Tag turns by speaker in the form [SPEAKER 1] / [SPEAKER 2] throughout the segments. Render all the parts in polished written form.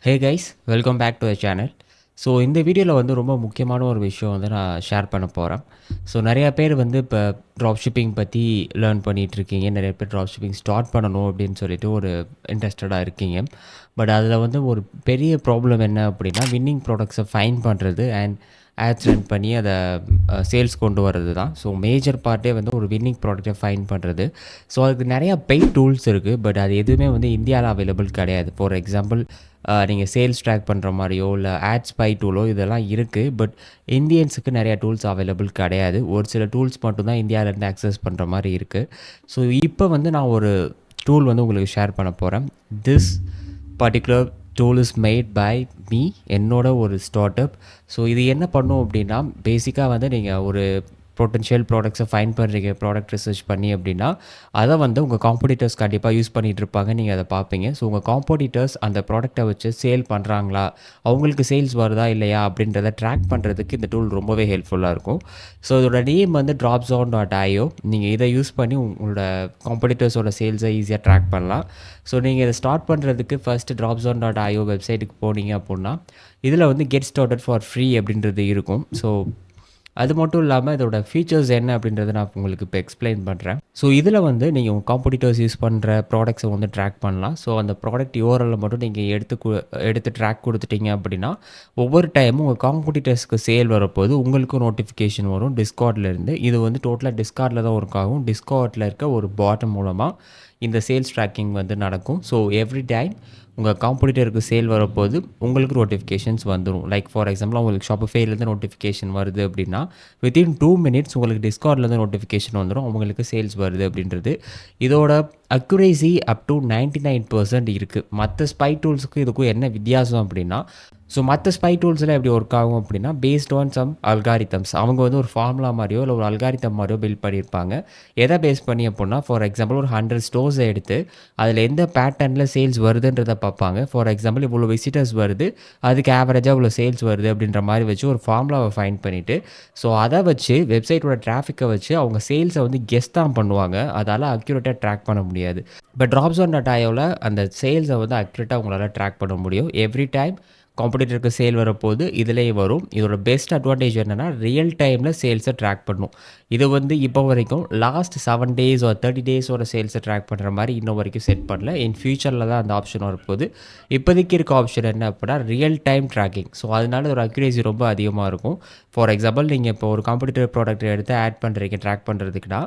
[SPEAKER 1] Hey guys, welcome back to the channel. So இந்த வீடியோவில் வந்து ரொம்ப முக்கியமான ஒரு விஷயம் வந்து நான் ஷேர் பண்ண போகிறேன். ஸோ நிறையா பேர் வந்து இப்போ ட்ராப் ஷிப்பிங் பற்றி லேர்ன் பண்ணிகிட்ருக்கீங்க. நிறைய பேர் ட்ராப் ஷிப்பிங் ஸ்டார்ட் பண்ணணும் அப்படின்னு சொல்லிட்டு ஒரு இன்ட்ரெஸ்டடாக இருக்கீங்க. பட் அதில் வந்து ஒரு பெரிய ப்ராப்ளம் என்ன அப்படின்னா, வின்னிங் ப்ராடக்ட்ஸை ஃபைன் பண்ணுறது அண்ட் ஆட்ஸ் ரன் பண்ணி அதை சேல்ஸ் கொண்டு வர்றது தான். ஸோ மேஜர் பார்ட்டே வந்து ஒரு வின்னிங் ப்ராடக்ட்டை ஃபைன் பண்ணுறது. ஸோ அதுக்கு நிறையா பெய்ட் டூல்ஸ் இருக்குது. பட் அது எதுவுமே வந்து இந்தியாவில் அவைலபிள் கிடையாது. ஃபார் எக்ஸாம்பிள், நீங்கள் சேல்ஸ் ட்ராக் பண்ணுற மாதிரியோ இல்லை ஆட் ஸ்பை டூலோ இதெல்லாம் இருக்குது. பட் இந்தியன்ஸுக்கு நிறையா டூல்ஸ் அவைலபிள் கிடையாது. ஒரு சில டூல்ஸ் மட்டும்தான் இந்தியாவிலேருந்து ஆக்சஸ் பண்ணுற மாதிரி இருக்குது. ஸோ இப்போ வந்து நான் ஒரு டூல் வந்து உங்களுக்கு ஷேர் பண்ண போகிறேன். This particular tool is made by me, என்னோட ஒரு ஸ்டார்ட் அப். ஸோ இது என்ன பண்ணும் அப்படின்னா, பேசிக்காக வந்து நீங்கள் ஒரு பொட்டன்ஷியல் ப்ராடக்ட்ஸை ஃபைன் பண்ணுறீங்க, ப்ராடக்ட் ரிசர்ச் பண்ணி அப்படின்னா, அதை வந்து உங்கள் காம்படிட்டர்ஸ் கண்டிப்பாக யூஸ் பண்ணிகிட்டு இருப்பாங்க, நீங்கள் அதை பார்ப்பீங்க. ஸோ உங்கள் காம்படிட்டர்ஸ் அந்த ப்ராடக்ட்டை வச்சு சேல் பண்ணுறாங்களா, அவங்களுக்கு சேல்ஸ் வருதா இல்லையா அப்படின்றத ட்ராக் பண்ணுறதுக்கு இந்த டூல் ரொம்பவே ஹெல்ப்ஃபுல்லாக இருக்கும். ஸோ இதோட நேம் வந்து dropzone.io. நீங்கள் இதை யூஸ் பண்ணி உங்களோட காம்படிட்டர்ஸோட சேல்ஸை ஈஸியாக ட்ராக் பண்ணலாம். ஸோ நீங்கள் இதை ஸ்டார்ட் பண்ணுறதுக்கு ஃபஸ்ட்டு dropzone.io வெப்சைட்டுக்கு போனீங்க அப்படின்னா, இதில் வந்து கெட் ஸ்டார்டட் ஃபார் ஃப்ரீ அப்படின்றது இருக்கும். ஸோ அது மட்டும் இல்லாமல் இதோட ஃபீச்சர்ஸ் என்ன அப்படின்றத நான் உங்களுக்கு இப்போ எக்ஸ்பிளைன் பண்ணுறேன். ஸோ இதில் வந்து நீங்கள் உங்கள் காம்படிட்டர்ஸ் யூஸ் பண்ணுற ப்ராடக்ட்ஸை வந்து ட்ராக் பண்ணலாம். ஸோ அந்த ப்ராடக்ட் யூஆர்எல்லை மட்டும் நீங்கள் எடுத்து ட்ராக் கொடுத்துட்டீங்க அப்படின்னா, ஒவ்வொரு டைமும் உங்கள் காம்படிட்டர்ஸ்க்கு சேல் வரப்போது உங்களுக்கும் நோட்டிஃபிகேஷன் வரும் டிஸ்கார்ட்லேருந்து. இது வந்து டோட்டலாக டிஸ்கார்டில் தான் ஒர்க் ஆகும். டிஸ்கார்டில் இருக்க ஒரு பாட்டம் மூலமாக இந்த சேல்ஸ் ட்ராக்கிங் வந்து நடக்கும். ஸோ எவ்ரி டைம் உங்கள் காம்படிட்டருக்கு சேல் வரப்போது உங்களுக்கு நோட்டிஃபிகேஷன்ஸ் வந்துடும். லைக் ஃபார் எக்ஸாம்பிள், உங்களுக்கு ஷாப்பிஃபைலேருந்து நோட்டிஃபிகேஷன் வருது அப்படின்னா, வித்தின் 2 minutes உங்களுக்கு டிஸ்கார்ட்லேருந்து நோட்டிஃபிகேஷன் வந்துடும் அவங்களுக்கு சேல்ஸ் வருது அப்படின்றது. இதோட அக்யூரேசி அப் டு 99% இருக்குது. மற்ற ஸ்பை டூல்ஸுக்கும் இதுக்கும் என்ன வித்தியாசம் அப்படின்னா, ஸோ மற்ற ஸ்பை டூல்ஸில் எப்படி ஒர்க் ஆகும் அப்படின்னா, பேஸ்ட் ஆன் சம் அல்காரிதம்ஸ். அவங்க வந்து ஒரு ஃபார்முலா மாதிரியோ இல்லை ஒரு அல்காரிதம் மாதிரியோ பில்ட் பண்ணியிருப்பாங்க. எதை பேஸ் பண்ணி அப்படின்னா, ஃபார் எக்ஸாம்பிள் ஒரு 100 ஸ்டோர்ஸை எடுத்து அதில் எந்த பேட்டர்னில் சேல்ஸ் வருதுன்றதை பார்ப்பாங்க. ஃபார் எக்ஸாம்பிள், இவ்வளோ விசிட்டர்ஸ் வருது, அதுக்கு ஆவரேஜாக இவ்வளோ சேல்ஸ் வருது அப்படின்ற மாதிரி வச்சு ஒரு ஃபார்முலாவை ஃபைன் பண்ணிவிட்டு, ஸோ அதை வச்சு வெப்சைட்டோட டிராஃபிக்கை வச்சு அவங்க சேல்ஸை வந்து கெஸ் தான் பண்ணுவாங்க. அதால் அக்யூரேட்டாக ட்ராக் பண்ண முடியாது. பட் dropzone.ioவில் அந்த சேல்ஸை வந்து அக்யூரேட்டாக உங்களால் ட்ராக் பண்ண முடியும். எவ்ரி டைம் காம்படிட்டருக்கு சேல் வரப்போது இதிலேயே வரும். இதோட பெஸ்ட் அட்வான்டேஜ் என்னென்னா, ரியல் டைமில் சேல்ஸை ட்ராக் பண்ணும். இது வந்து இப்போ வரைக்கும் லாஸ்ட் 7 days ஒரு 30 days சேல்ஸை ட்ராக் பண்ணுற மாதிரி இன்னும் வரைக்கும் செட் பண்ணல. இன் ஃபியூச்சரில் தான் அந்த ஆப்ஷன் வரப்போகுது. இப்போதைக்கு இருக்க ஆப்ஷன் என்ன அப்படின்னா, ரியல் டைம் ட்ராக்கிங். ஸோ அதனால ஒரு அக்யூரேசி ரொம்ப அதிகமாக இருக்கும். ஃபார் எக்ஸாம்பிள், நீங்கள் இப்போ ஒரு காம்படிட்டர் ப்ராடக்ட் எடுத்து ஆட் பண்ணுறீங்க ட்ராக் பண்ணுறதுக்குனா,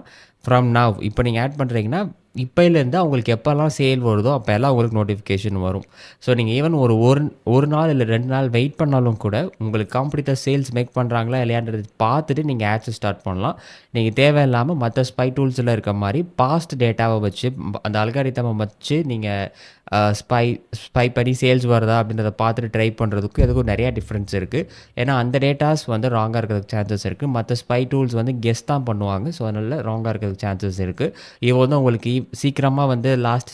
[SPEAKER 1] ஃப்ரம் நவ் இப்போ நீங்கள் ஆட் பண்ணுறீங்கன்னா, இப்போலேருந்து அவங்களுக்கு எப்போல்லாம் சேல் வருதோ அப்போ எல்லாம் உங்களுக்கு நோட்டிஃபிகேஷன் வரும். ஸோ நீங்கள் ஈவன் ஒரு நாள் இல்லை 2 நாள் வெயிட் பண்ணாலும் கூட உங்களுக்கு காம்படிட்டர் சேல்ஸ் மேக் பண்ணுறாங்களா இல்லையான்றது பார்த்துட்டு நீங்கள் ஆட்ஸை ஸ்டார்ட் பண்ணலாம். நீங்கள் தேவையில்லாமல் மற்ற ஸ்பை டூல்ஸில் இருக்க மாதிரி பாஸ்ட் டேட்டாவை வச்சு அந்த அல்காரிதமை வச்சு நீங்கள் ஸ்பை பண்ணி சேல்ஸ் வருதா அப்படின்றத பார்த்துட்டு ட்ரை பண்ணுறதுக்கும் எதுக்கும் நிறையா டிஃப்ரென்ஸ் இருக்குது. ஏன்னா அந்த டேட்டாஸ் வந்து ராங்காக இருக்கிறதுக்கு சான்சஸ் இருக்குது. மற்ற ஸ்பை டூல்ஸ் வந்து கெஸ் தான் பண்ணுவாங்க. ஸோ அதனால் ராங்காக இருக்கிறதுக்கு சான்சஸ் இருக்குது. இது வந்து உங்களுக்கு சீக்கிரமாக வந்து லாஸ்ட்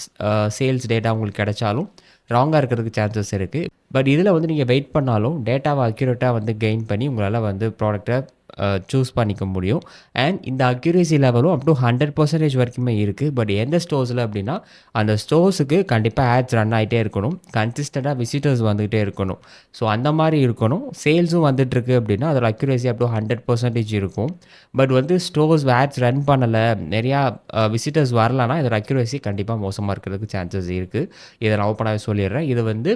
[SPEAKER 1] சேல்ஸ் டேட்டா உங்களுக்கு கிடைச்சாலும் ராங்காக இருக்கிறதுக்கு சான்சஸ் இருக்குது. பட் இதில் வந்து நீங்கள் வெயிட் பண்ணாலும் டேட்டாவை அக்யூரேட்டாக வந்து கெயின் பண்ணி உங்களால் வந்து ப்ராடக்டை சூஸ் பண்ணிக்க முடியும். அண்ட் இந்த அக்யூரேசி லெவலும் அப் டு 100% வரைக்குமே இருக்குது. பட் எந்த ஸ்டோர்ஸில் அப்படின்னா, அந்த ஸ்டோர்ஸுக்கு கண்டிப்பாக ஆட்ஸ் ரன் ஆகிட்டே இருக்கணும், கன்சிஸ்டண்ட்டாக விசிட்டர்ஸ் வந்துகிட்டே இருக்கணும். ஸோ அந்த மாதிரி இருக்கணும். சேல்ஸும் வந்துட்டுருக்கு அப்படின்னா அதோட அக்யூரேசி அப் டு 100% இருக்கும். பட் வந்து ஸ்டோர்ஸ் ஆட்ஸ் ரன் பண்ணலை, நிறையா விசிட்டர்ஸ் வரலன்னா இதோட அக்யூரேசி கண்டிப்பாக மோசமாக இருக்கிறதுக்கு சான்சஸ் இருக்குது. இதை நான் ஓப்பனாகவே சொல்லிடுறேன். இது வந்து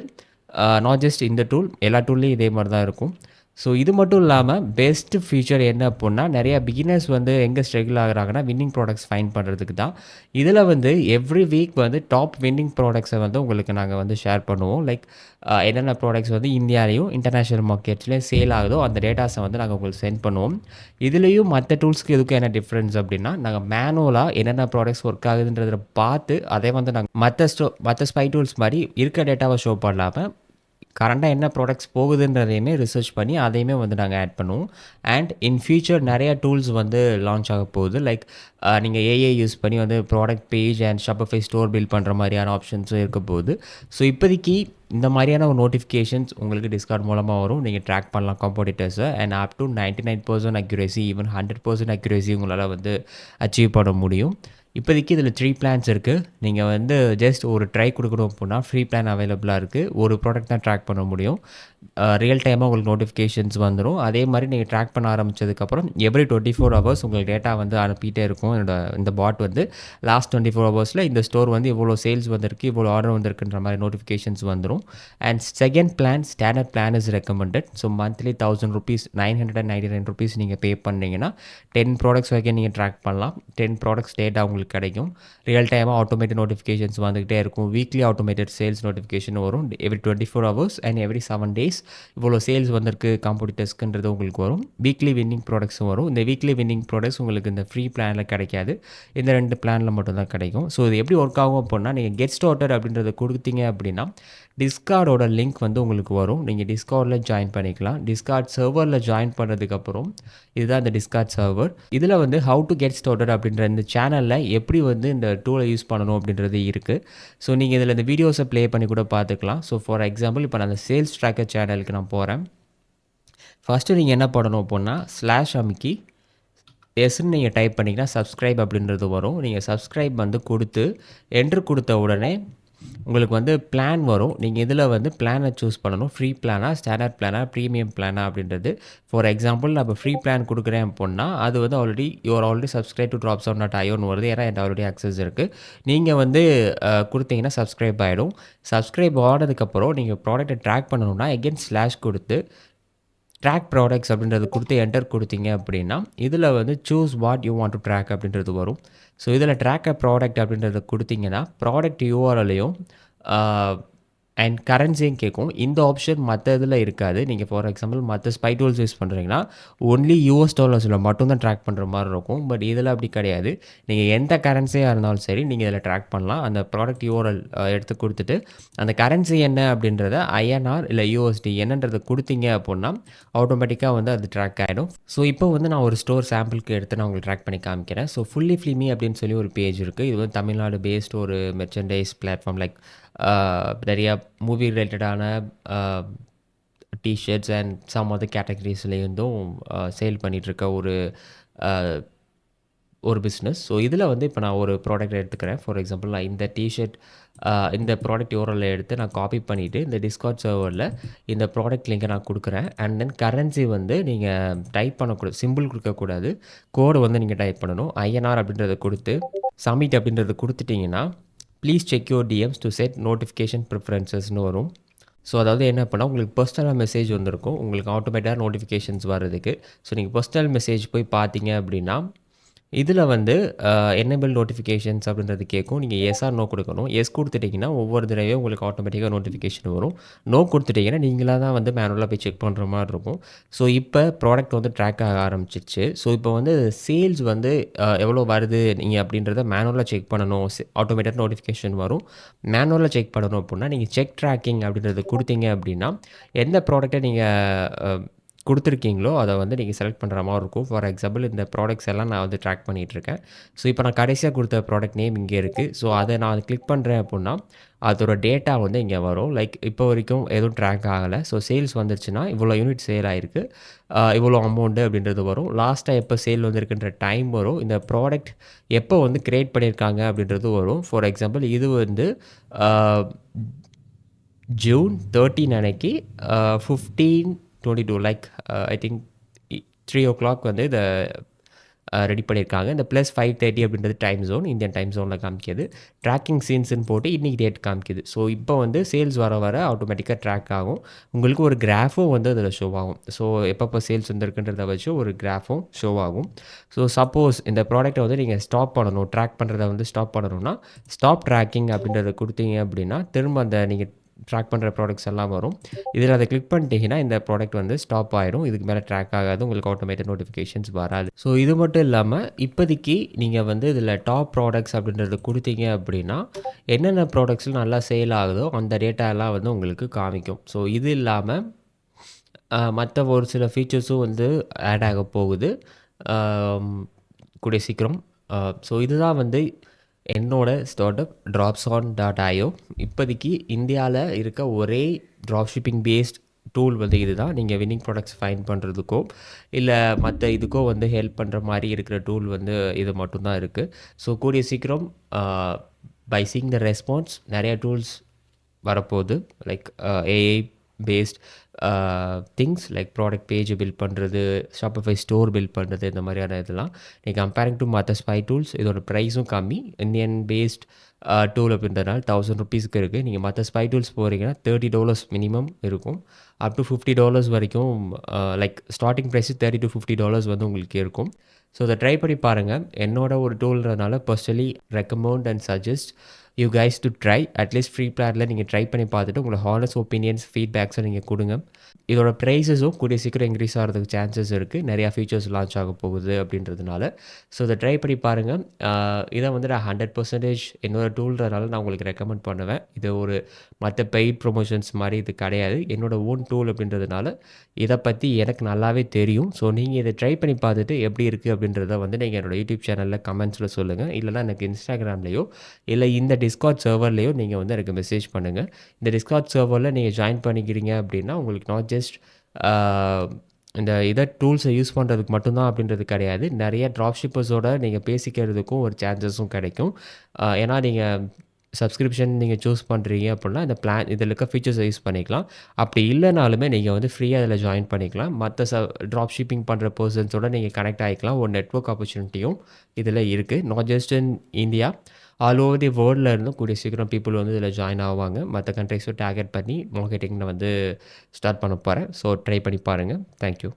[SPEAKER 1] நாட் ஜஸ்ட் இந்த டூல், எல்லா டூல்லையும் இதே மாதிரி தான் இருக்கும். ஸோ இது மட்டும் இல்லாமல் பெஸ்ட் ஃபீச்சர் என்ன அப்படின்னா, நிறையா பிகினர்ஸ் வந்து எங்கே ஸ்ட்ரகிள் ஆகுறாங்கன்னா வின்னிங் ப்ராடக்ட்ஸ் ஃபைன் பண்ணுறதுக்கு தான். இதில் வந்து எவ்ரி வீக் வந்து டாப் வின்னிங் ப்ராடக்ட்ஸை வந்து உங்களுக்கு நாங்கள் வந்து ஷேர் பண்ணுவோம். லைக் என்னென்ன ப்ராடக்ட்ஸ் வந்து இந்தியாலையும் இன்டர்நேஷ்னல் மார்க்கெட்ஸ்லேயும் சேல் ஆகுதோ அந்த டேட்டாஸை வந்து நாங்கள் உங்களுக்கு சென்ட் பண்ணுவோம். இதுலேயும் மற்ற டூல்ஸ்க்கு எதுக்கும் என்ன டிஃப்ரென்ஸ் அப்படின்னா, நாங்கள் மேனுவலாக என்னென்ன ப்ராடக்ட்ஸ் ஒர்க் ஆகுதுன்றதை பார்த்து அதை வந்து நாங்கள் மற்ற ஸ்பை டூல்ஸ் மாதிரி இருக்க டேட்டாவை ஷோ பண்ணாமல் கரண்டாக என்ன ப்ராடக்ட்ஸ் போகுதுன்றதையுமே ரிசர்ச் பண்ணி அதையுமே வந்து நாங்கள் ஆட் பண்ணுவோம். அண்ட் இன் ஃபியூச்சர் நிறையா டூல்ஸ் வந்து லான்ச் ஆக போகுது. லைக் நீங்கள் ஏஐ யூஸ் பண்ணி வந்து product page and Shopify store build பண்ணுற மாதிரியான ஆப்ஷன்ஸும் இருக்க போகுது. ஸோ இப்போதைக்கு இந்த மாதிரியான ஒரு நோட்டிஃபிகேஷன்ஸ் உங்களுக்கு டிஸ்கார்ட் மூலமாக வரும். நீங்கள் ட்ராக் பண்ணலாம் காம்படிட்டர்ஸை. And up to 99% accuracy, even 100% accuracy உங்களால் வந்து அச்சீவ் பண்ண முடியும். இப்போதைக்கு இதில் 3 பிளான்ஸ் இருக்குது. நீங்கள் வந்து ஜஸ்ட் ஒரு ட்ரை கொடுக்கணும் அப்படின்னா ஃப்ரீ பிளான் அவைலபிளாக இருக்குது. ஒரு ப்ராடக்ட் தான் ட்ராக் பண்ண முடியும். ரியல் டைமாக உங்களுக்கு நோட்டிஃபிகேஷன்ஸ் வந்துடும். அதே மாதிரி நீங்கள் ட்ராக் பண்ண ஆரம்பித்ததுக்கப்புறம் எவ்ரி 24 ஹவர்ஸ் உங்களுக்கு டேட்டா வந்து அனுப்பிட்டே இருக்கும். இந்த பாட் வந்து லாஸ்ட் 24 ஹவர்ஸில் இந்த ஸ்டோர் வந்து இவ்வளோ சேல்ஸ் வந்திருக்கு, இவ்வளோ ஆர்டர் வந்திருக்குன்ற மாதிரி நோட்டிஃபிகேஷன்ஸ் வந்துடும். And second plan, standard plan is recommended. So monthly 1000 rupees, 999 rupees நீங்கள் பே பண்ணிங்கன்னா 10 ப்ராடக்ட்ஸ் வரைக்கும் நீங்கள் ட்ராக் பண்ணலாம். 10 ப்ராடக்ட்ஸ் டேட்டா உங்களுக்கு கிடைக்கும். ரியல் டைமாக ஆட்டோமேட்டட் நோட்டிஃபிகேஷன்ஸ் வந்துகிட்டே இருக்கும். வீக்லி ஆட்டோமேட்டட் சேல்ஸ் நோட்டிஃபிகேஷன் வரும். Every 24 hours and every 7 days இவ்வளோ சேல்ஸ் வந்திருக்கு காம்படிட்டர்ஸ்க்குன்றது உங்களுக்கு வரும். வீக்லி வின்னிங் ப்ராடக்ட்ஸும் வரும். இந்த வீக்லி வின்னிங் ப்ராடக்ட்ஸ் உங்களுக்கு இந்த ஃப்ரீ பிளானில் கிடைக்காது. இந்த 2 பிளானில் மட்டும்தான் கிடைக்கும். ஸோ இது எப்படி ஒர்க் ஆகும் அப்படின்னா, நீங்கள் கெட் ஸ்டார்டட் அப்படின்றத கொடுத்தீங்க அப்படின்னா டிஸ்கார்டோட லிங்க் வந்து உங்களுக்கு வரும். நீங்கள் டிஸ்கார்டில் ஜாயின் பண்ணிக்கலாம். டிஸ்கார்ட் சர்வரில் ஜாயின் பண்ணதுக்கப்புறம் இதுதான் இந்த டிஸ்கார்ட் சர்வர். இதில் வந்து ஹவு டு கெட் ஸ்டார்டட் அப்படின்ற இந்த சேனலில் எப்படி வந்து இந்த டூலை யூஸ் பண்ணணும் அப்படின்றது இருக்குது. ஸோ நீங்கள் இதில் இந்த வீடியோஸை ப்ளே பண்ணி கூட பார்த்துக்கலாம். ஸோ ஃபார் எக்ஸாம்பிள் இப்போ நான் அந்த சேல்ஸ் ட்ராக்கர் சேனலுக்கு நான் போகிறேன். ஃபஸ்ட்டு நீங்கள் என்ன பண்ணணும் அப்படின்னா ஸ்லாஷ் அமுக்கி எஸ்ன்னு நீங்கள் டைப் பண்ணிங்கன்னா சப்ஸ்கிரைப் அப்படின்றது வரும். நீங்கள் சப்ஸ்கிரைப் வந்து கொடுத்து என்ட்ரு கொடுத்த உடனே உங்களுக்கு வந்து பிளான் வரும். நீங்கள் இதில் வந்து பிளானை சூஸ் பண்ணணும். ஃப்ரீ பிளானா, ஸ்டாண்டர்ட் பிளானா, ப்ரீமியம் பிளானா அப்படின்றது. ஃபார் எக்ஸாம்பிள் நான் இப்போ ஃப்ரீ பிளான் கொடுக்குறேன் அப்படின்னா அது வந்து ஆல்ரெடி சப்ஸ்கிரைப் டு dropshipping.ioன்னு வருது. ஏன்னா என்கிட்ட ஆல்ரெடி ஆக்சஸ் இருக்குது. நீங்கள் வந்து கொடுத்தீங்கன்னா சப்ஸ்கிரைப் ஆகிடும். சப்ஸ்கிரைப் ஆனதுக்கப்புறம் நீங்கள் ப்ராடக்ட்டை ட்ராக் பண்ணணும்னா எகெயின் ஸ்லாஷ் கொடுத்து ட்ராக் ப்ராடக்ட்ஸ் அப்படின்றது கொடுத்து என்டர் கொடுத்தீங்க அப்படின்னா இதில் வந்து choose what you want to track அப்படின்றது வரும். ஸோ இதில் ட்ராக் அ ப்ராடக்ட் அப்படின்றத கொடுத்தீங்கன்னா ப்ராடக்ட் யூஆர்எல்லையும் அண்ட் கரன்சியும் கேட்கும். இந்த ஆப்ஷன் மற்ற இதில் இருக்காது. நீங்கள் ஃபார் எக்ஸாம்பிள் மற்ற ஸ்பை டூல்ஸ் யூஸ் பண்ணுறீங்கன்னா ஒன்லி யூஎஸ் டாலர்ஸில் மட்டும்தான் ட்ராக் பண்ணுற மாதிரி இருக்கும். பட் இதில் அப்படி கிடையாது. நீங்கள் எந்த கரன்சியாக இருந்தாலும் சரி நீங்கள் இதில் ட்ராக் பண்ணலாம். அந்த ப்ராடக்ட் யூஆர்எல் எடுத்து கொடுத்துட்டு அந்த கரன்சி என்ன அப்படின்றத ஐஎன்ஆர் இல்லை யூஎஸ்டி என்னன்றதை கொடுத்தீங்க அப்படின்னா ஆட்டோமேட்டிக்காக வந்து அது ட்ராக் ஆகிடும். ஸோ இப்போ வந்து நான் ஒரு ஸ்டோர் சாம்பிளுக்கு எடுத்து நான் உங்களுக்கு ட்ராக் பண்ணி காமிக்கிறேன். ஸோ ஃபுல்லி ஃபிலிமி அப்படின்னு சொல்லி ஒரு பேஜ் இருக்குது. இது வந்து தமிழ்நாடு பேஸ்ட் ஒரு மெர்ச்சன்டைஸ் பிளாட்ஃபார்ம். லைக் நிறையா மூவி ரிலேட்டடான டிஷர்ட்ஸ் அண்ட் சம் அதர் கேட்டகரிஸ்லேருந்தும் சேல் பண்ணிகிட்ருக்க ஒரு பிஸ்னஸ். ஸோ இதில் வந்து இப்போ நான் ஒரு ப்ராடக்ட் எடுத்துக்கிறேன். ஃபார் எக்ஸாம்பிள் நான் இந்த டிஷர்ட் இந்த ப்ராடக்ட் யூஆர்எல் எடுத்து நான் காப்பி பண்ணிவிட்டு இந்த டிஸ்கார்ட் சர்வரில் இந்த ப்ராடக்ட் லிங்கை நான் கொடுக்குறேன். அண்ட் தென் கரன்சி வந்து நீங்கள் டைப் பண்ணக்கூடாது, சிம்பிள் கொடுக்கக்கூடாது, கோடு வந்து நீங்கள் டைப் பண்ணணும். ஐஎன்ஆர் அப்படின்றத கொடுத்து சப்மிட் அப்படின்றத கொடுத்துட்டிங்கன்னா please check your DMs to set notification ப்ரிஃபரன்சஸ்னு வரும். ஸோ அதாவது என்ன பண்ணால் உங்களுக்கு பர்சனலாக மெசேஜ் வந்திருக்கும். உங்களுக்கு ஆட்டோமேட்டிக்காக நோட்டிஃபிகேஷன்ஸ் வர்றதுக்கு. ஸோ நீங்கள் பர்சனல் மெசேஜ் போய் பார்த்தீங்க அப்படின்னா இதில் வந்து என்னபிள் நோட்டிஃபிகேஷன்ஸ் அப்படின்றது கேட்கும். நீங்கள் எஸ் ஆர் நோ கொடுக்கணும். எஸ் கொடுத்துட்டிங்கன்னா ஒவ்வொரு தடவையும் உங்களுக்கு ஆட்டோமேட்டிக்காக நோட்டிஃபிகேஷன் வரும். நோ கொடுத்துட்டிங்கன்னா நீங்களாக தான் வந்து மேனுவலாக போய் செக் பண்ணுற மாதிரி இருக்கும். ஸோ இப்போ ப்ராடக்ட் வந்து ட்ராக் ஆக ஆரம்பிச்சிச்சு. ஸோ இப்போ வந்து சேல்ஸ் வந்து எவ்வளோ வருது நீங்கள் அப்படின்றத மேனுவலாக செக் பண்ணணும். ஆட்டோமேட்டிக் நோட்டிஃபிகேஷன் வரும். மேனுவலாக செக் பண்ணணும் அப்படின்னா நீங்கள் செக் ட்ராக்கிங் அப்படின்றது கொடுத்தீங்க அப்படின்னா எந்த ப்ராடக்ட்டை நீங்கள் கொடுத்துருக்கீங்களோ அதை வந்து நீங்கள் செலக்ட் பண்ணுற மாதிரி இருக்கும். ஃபார் எக்ஸாம்பிள் இந்த ப்ராடக்ட்ஸ் எல்லாம் நான் வந்து ட்ராக் பண்ணிகிட்ருக்கேன். ஸோ இப்போ நான் கடைசியாக கொடுத்த ப்ராடக்ட் நேம் இங்கே இருக்குது. ஸோ அதை நான் கிளிக் பண்ணுறேன் அப்படின்னா அதோட டேட்டா வந்து இங்கே வரும். லைக் இப்போ வரைக்கும் எதுவும் ட்ராக் ஆகலை. ஸோ சேல்ஸ் வந்துருச்சுன்னா இவ்வளோ யூனிட் சேல் ஆகிருக்கு, இவ்வளோ அமௌண்ட்டு அப்படின்றது வரும். லாஸ்ட்டாக எப்போ சேல் வந்திருக்குன்ற டைம் வரும். இந்த ப்ராடக்ட் எப்போ வந்து க்ரியேட் பண்ணியிருக்காங்க அப்படின்றது வரும். ஃபார் எக்ஸாம்பிள் இது வந்து ஜூன் 13 அன்னைக்கு 15:22 லைக் ஐ திங்க் 3 o'clock வந்து இதை ரெடி பண்ணியிருக்காங்க. இந்த +5:30 அப்படின்றது டைம் ஜோன், இந்தியன் டைம் ஜோனில் காமிக்கிது. ட்ராக்கிங் சீன்ஸ்ன்னு போட்டு இன்றைக்கி டேட் காமிக்கிது. ஸோ இப்போ வந்து சேல்ஸ் வர ஆட்டோமேட்டிக்காக ட்ராக் ஆகும். உங்களுக்கு ஒரு கிராஃபும் வந்து அதில் ஷோ ஆகும். ஸோ எப்பப்போ சேல்ஸ் வந்துருக்குன்றதை வச்சு ஒரு கிராஃபும் ஷோ ஆகும். ஸோ சப்போஸ் இந்த ப்ராடக்ட்டை வந்து நீங்கள் ஸ்டாப் பண்ணணும், ட்ராக் பண்ணுறதை வந்து ஸ்டாப் பண்ணணும்னா ஸ்டாப் ட்ராக்கிங் அப்படின்றத கொடுத்தீங்க அப்படின்னா திரும்ப அந்த நீங்கள் ட்ராக் பண்ணுற ப்ராடக்ட்ஸ் எல்லாம் வரும். இதில் அதை கிளிக் பண்ணிட்டீங்கன்னா இந்த ப்ராடக்ட் வந்து ஸ்டாப் ஆகிடும். இதுக்கு மேலே ட்ராக் ஆகாது, உங்களுக்கு ஆட்டோமேட்டிக் நோட்டிஃபிகேஷன்ஸ் வராது. ஸோ இது மட்டும் இல்லாமல் இப்போதைக்கு நீங்கள் வந்து இதில் டாப் ப்ராடக்ட்ஸ் அப்படின்றது கொடுத்தீங்க அப்படின்னா என்னென்ன ப்ராடக்ட்ஸில் நல்லா சேல் ஆகுதோ அந்த டேட்டாலாம் வந்து உங்களுக்கு காமிக்கும். ஸோ இது இல்லாமல் மற்ற ஒரு சில ஃபீச்சர்ஸும் வந்து ஆட் ஆக போகுது கூடிய சீக்கிரம். ஸோ இதுதான் வந்து என்னோட ஸ்டார்ட் அப் dropshipping.io. இப்போதைக்கு இந்தியாவில் இருக்க ஒரே ட்ராப் ஷிப்பிங் பேஸ்ட் டூல் வந்து இதுதான். நீங்க வின்னிங் ப்ராடக்ட்ஸ் ஃபைண்ட் பண்ணுறதுக்கோ, இல்ல மத்த இதுக்கோ வந்து ஹெல்ப் பண்ற மாரி இருக்கிற டூல் வந்து இது மட்டும் தான் இருக்கு. ஸோ கூடிய சீக்கிரம் பை சீயிங் த ரெஸ்பான்ஸ் நெறைய டூல்ஸ் வரப்போகுது. Like AI based things like product page build பண்ணுறது, ஷாப்பிஃபை ஸ்டோர் பில்ட் பண்ணுறது, இந்த மாதிரியான இதெல்லாம் கம்பேரிங் டு மற்ற ஸ்பை டூல்ஸ் இதோட ப்ரைஸும் கம்மி. இந்தியன் பேஸ்ட் டூல் அப்படின்றதுனால $1000 இருக்குது. நீங்கள் மற்ற ஸ்பை டூல்ஸ் போகிறீங்கன்னா $30 மினிமம் இருக்கும். அப் டு $50 வரைக்கும் லைக் ஸ்டார்டிங் ப்ரைஸ் $30 to $50 வந்து உங்களுக்கு இருக்கும். ஸோ அதை ட்ரை பண்ணி பாருங்கள். என்னோட ஒரு டூல்ன்றதுனால personally recommend and suggest you guys to try. At least free பிளானில் நீங்கள் ட்ரை பண்ணி பார்த்துட்டு உங்களோட ஹானஸ்ட் ஒப்பீனியன்ஸ் ஃபீட்பேக்ஸை நீங்கள் கொடுங்க. இதோட ப்ரைஸஸும் கூடிய சீக்கிரம் இன்க்ரீஸ் ஆகிறதுக்கு சான்சஸ் இருக்குது. நிறையா ஃபீச்சர்ஸ் லான்ச் ஆக போகுது அப்படின்றதுனால. ஸோ இதை ட்ரை பண்ணி பாருங்கள். இதை வந்து நான் 100% என்னோட டூல்ன்றதுனால நான் உங்களுக்கு ரெக்கமெண்ட் பண்ணுவேன். இது ஒரு மற்ற பெய்ட் ப்ரொமோஷன்ஸ் மாதிரி இது கிடையாது. என்னோட ஓன் டூல் அப்படின்றதுனால இதை பற்றி எனக்கு நல்லாவே தெரியும். ஸோ நீங்கள் இதை ட்ரை பண்ணி பார்த்துட்டு எப்படி இருக்குது அப்படின்றத வந்து நீங்கள் என்னோட யூடியூப் சேனலில் கமெண்ட்ஸில் சொல்லுங்கள். இல்லைனா எனக்கு இன்ஸ்டாகிராம்லேயோ இல்லை இந்த டிஸ்கார்ட் சர்வர்லேயோ நீங்கள் வந்து எனக்கு மெசேஜ் பண்ணுங்கள். இந்த டிஸ்கார்ட் சர்வரில் நீங்கள் ஜாயின் பண்ணிக்கிறீங்க அப்படின்னா உங்களுக்கு நாட் ஜஸ்ட் இந்த இதை டூல்ஸை யூஸ் பண்ணுறதுக்கு மட்டும்தான் அப்படின்றது கிடையாது. நிறைய ட்ராப் ஷிப்பர்ஸோட நீங்கள் பேசிக்கிறதுக்கும் ஒரு சான்சஸும் கிடைக்கும். ஏன்னா நீங்கள் சப்ஸ்கிரிப்ஷன் நீங்கள் சூஸ் பண்ணுறீங்க அப்படின்னா இந்த பிளான் இதில் இருக்க ஃபீச்சர்ஸை யூஸ் பண்ணிக்கலாம். அப்படி இல்லைனாலுமே நீங்கள் வந்து ஃப்ரீயாக அதில் ஜாயின் பண்ணிக்கலாம். மற்ற ட்ராப் ஷிப்பிங் பண்ணுற பர்சன்ஸோட நீங்கள் கனெக்ட் ஆகிக்கலாம். ஒரு நெட்வொர்க் ஆப்பர்ச்சுனிட்டியும் இதில் இருக்குது. Not just in India, all over the வேர்ல்டில் இருந்தும் கூடிய சீக்கிரம் பீப்புள் வந்து இதில் ஜாயின் ஆவாங்க. மற்ற கண்ட்ரிஸும் டார்கெட் பண்ணி மார்க்கெட்டிங் வந்து ஸ்டார்ட் பண்ண போகிறேன். ஸோ ட்ரை பண்ணி பாருங்கள். தேங்க்யூ.